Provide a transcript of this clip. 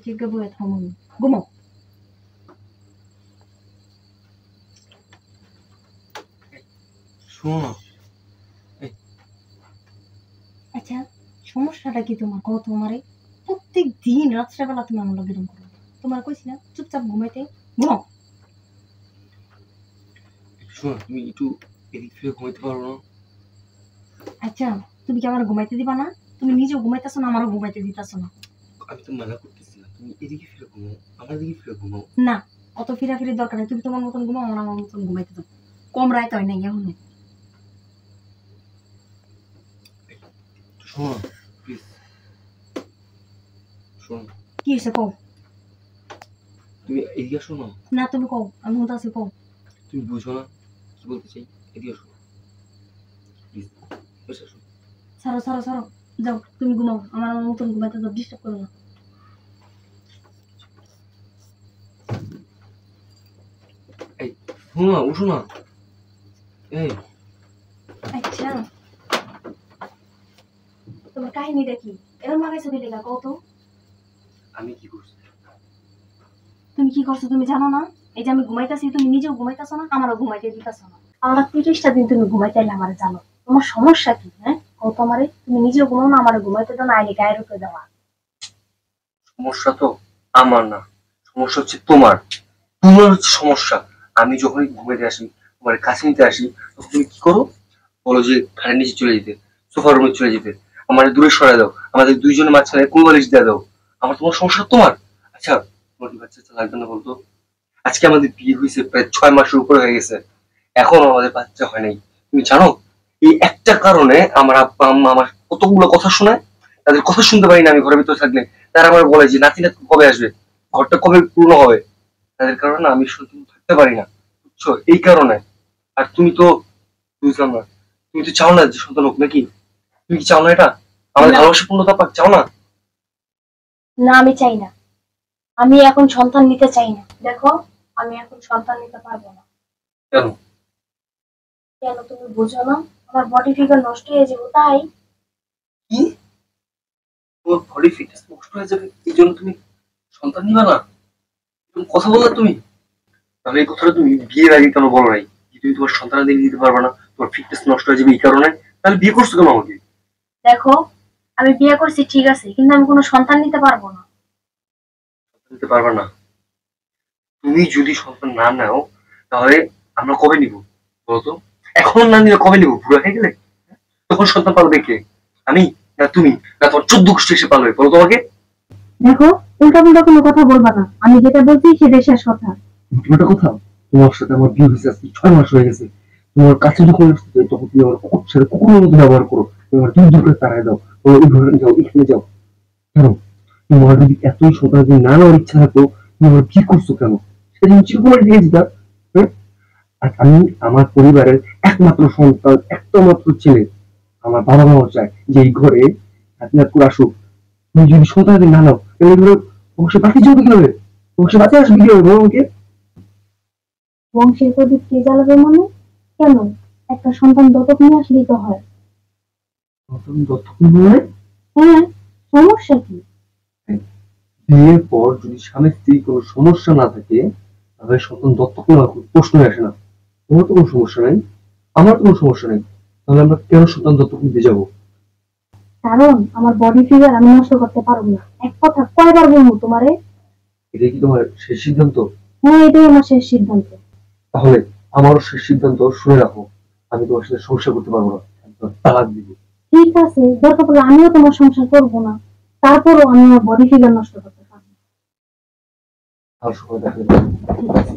চিকে বয়ে থামুন ঘুমাও। শোনো। আচ্ছা সমস্যাটা কি তোমার কও তোমারে? প্রত্যেক দিন রাত্রেবেলা তুমি আমার লগে এরকম করো। তোমার কইছি না চুপচাপ ঘুমাইতে, ঘুমাও। শোনো তুমি একটু এদিক ফিরে ঘুমাইতে পারো না? আচ্ছা তুমি কি আমার ঘুমাইতে দিবা না? তুমি নিজেও ঘুমাইতেছো না, আমারও ঘুমাইতে দিতেছো না। আমি তো মানা করতেছি না, তুমি এদিকে ফিরে ঘুমাও, আমার দিকে ফিরে ঘুমাও। না অত ফিরাফিরির দরকার নেই, তুমি তোমার মতন ঘুমাও, আমার আমার মতন ঘুমাইতে দাও। কম রাইতে হয় নাই এখন। শোনো প্লিজ, শোনো। কি হয়েছে কও? তুমি এদিকে আসো না। না তুমি কও, আমি হতে আছি কও। তুমি বুঝো না কি বলতে চাই? এদিকে আসো প্লিজ, বসে আসো। ছাড়ো ছাড়ো ছাড়ো, যাও তুমি ঘুমাও, আমার আমার মতন ঘুমাইতে দাও, ডিস্টার্ব করো না। এই শোনো না, উঠো না। এই আচ্ছা তোমার কাহিনীটা কি? এরকম লাগাইছো কি লেখা কও তো? আমি কি করছি? তুমি কি করছো তুমি জানো না? এই যে আমি ঘুমাইতেছি, তুমি নিজেও ঘুমাইতেছো না, আমারও ঘুমাইতে দিতেছো না। আমরা 30টা দিন তুমি ঘুমাইতে এলে আমার জানো তোমার সমস্যা কি? হ্যাঁ কও তো আমারে, তুমি নিজেও ঘুমাও না, আমারও ঘুমাইতে দাও না, আইলে গায়ের উপরে দেওয়া। সমস্যা তো আমার না, সমস্যা হচ্ছে তোমার। তোমার হচ্ছে সমস্যা। আমি যখনই ঘুমাইতে আসি, তোমার কাছে নিতে আসি, তখন তুমি কি করো? বলো যে খাটের নিচে চলে যেতে, সোফার রুমে চলে যেতে, আমার দূরে সরাই দাও, আমাদের দুইজনের মাঝখানে কোন বালিশ দিয়ে দাও। আমার তোমার সমস্যা তোমার। আচ্ছা তোমার কি বাচ্চা কাচ্চা লাগবে না বলতো? আজকে আমাদের বিয়ে হয়েছে প্রায় 6 মাসের উপরে হয়ে গেছে, এখনো আমাদের বাচ্চা হয় নাই। তুমি জানো এই একটা কারণে আমার আব্বা আম্মা আমার কতগুলো কথা শোনায়, তাদের কথা শুনতে পারি না আমি ঘরের ভিতরে থাকলে। তারা আমার বলে যে নাতি নাতনি কবে আসবে, ঘরটা কবে পূর্ণ হবে। তাদের কারণে আমি শুধু থাকতে পারি না, বুঝছো? এই কারণে। আর তুমি তো বুঝলাম না, তুমি তো চাও না যে সন্তান হোক নাকি? তুমি কি চাও না এটা? আমাদের না। ভালোবাসা পূর্ণতা পাক, চাও না? না আমি চাই না, আমি এখন সন্তান নিতে চাই না। দেখো আমি এখন সন্তান নিতে পারবো না। কেন? কেন তুমি বুঝো না? আমার বডি ফিগার নষ্ট হয়ে যাবে তাই। কি? তোমার বডি ফিটনেস নষ্ট হয়ে যাবে এই জন্য তুমি সন্তান নিবে না? তুমি কথা বললা তুমি? তাহলে এই কথাটা তুমি বিয়ের আগে কেন বলো নাই যে তুমি তোমার সন্তান দিতে পারবে না, তোমার ফিটনেস নষ্ট হয়ে যাবে এই কারণে? তাহলে বিয়ে করছো কেন আমাকে? দেখো আমি বিয়ে করছি ঠিক আছে, কিন্তু আমি কোনো সন্তান নিতে পারবো না। দিতে পারবে না? তুমি যদি সন্তান না নাও তাহলে আমরা কবে নিব বলতো? এখন না নিলে কবে নিব? বুড়া হয়ে গেলে তখন সন্তান পালবে কে? আমি, না তুমি, না তোমার 14 গোষ্ঠী এসে পালবে বলো তোমাকে? দেখো উল্টা পাল্টা কোনো কথা বলবা না, আমি যেটা বলছি সেটাই শেষ কথা। একটা কথা, তোমার সাথে আমার বিয়ে হয়েছে আজকে 6 মাস হয়ে গেছে। তোমার কাছে যখন আসতে তখন তুমি আমার সাথে কুকুরের মতো ব্যবহার করো। তুমি আমার দূর দূর করে তাড়াই দাও, বলো ওই ঘরে যাও, এখানে যাও। কেন? তোমার যদি এতই সন্তান যদি না নেওয়ার ইচ্ছা থাকতো তুমি আমার বিয়ে করছো কেন? সেদিন চিরকুমারী দিয়ে দিতা। হ্যাঁ? আর আমি আমার পরিবারের একমাত্র সন্তান, একটা মাত্র ছেলে। আমার বাবা মাও চায় যে এই ঘরে নাতকুর আসুক। তুমি যদি সন্তান না নাও তাহলে এগুলো বংশে বাকি চলবে কিভাবে? বংশে বাঁচে আসবে কিভাবে বলো আমাকে? বংশের প্রদীপ কে জ্বালাবে মানে? কেন? একটা সন্তান দত্তক নিয়ে আসলেই তো হয়। সন্তান দত্তক নিবে মানে? হ্যাঁ, সমস্যা কি? বিয়ের পর যদি স্বামী স্ত্রী কোনো সমস্যা না থাকে তাহলে সন্তান দত্তক নেওয়ার কোনো প্রশ্নই আসে না। তোমার তো কোনো সমস্যা নাই, আমার তো কোনো সমস্যা নেই, তাহলে আমরা কেন সন্তান দত্তক নিতে যাবো? কারণ আমার বডি ফিগার আমি নষ্ট করতে পারবো না। এক কথা কয়বার বলবো তোমারে? এটা কি তোমার শেষ সিদ্ধান্ত? হ্যাঁ এটাই আমার শেষ সিদ্ধান্ত। তাহলে আমারও শেষ সিদ্ধান্ত শুনে রাখো, আমি তোমার সাথে সংসার করতে পারবো না, আমি তোমার তালাক দিব। ঠিক আছে, দরকার পড়লে আমিও তোমার সংসার করবো না, তারপরও আমি আমার বডি ফিগার নষ্ট করতে পারবো না। আর সময় দেখা যাবে। ঠিক আছে।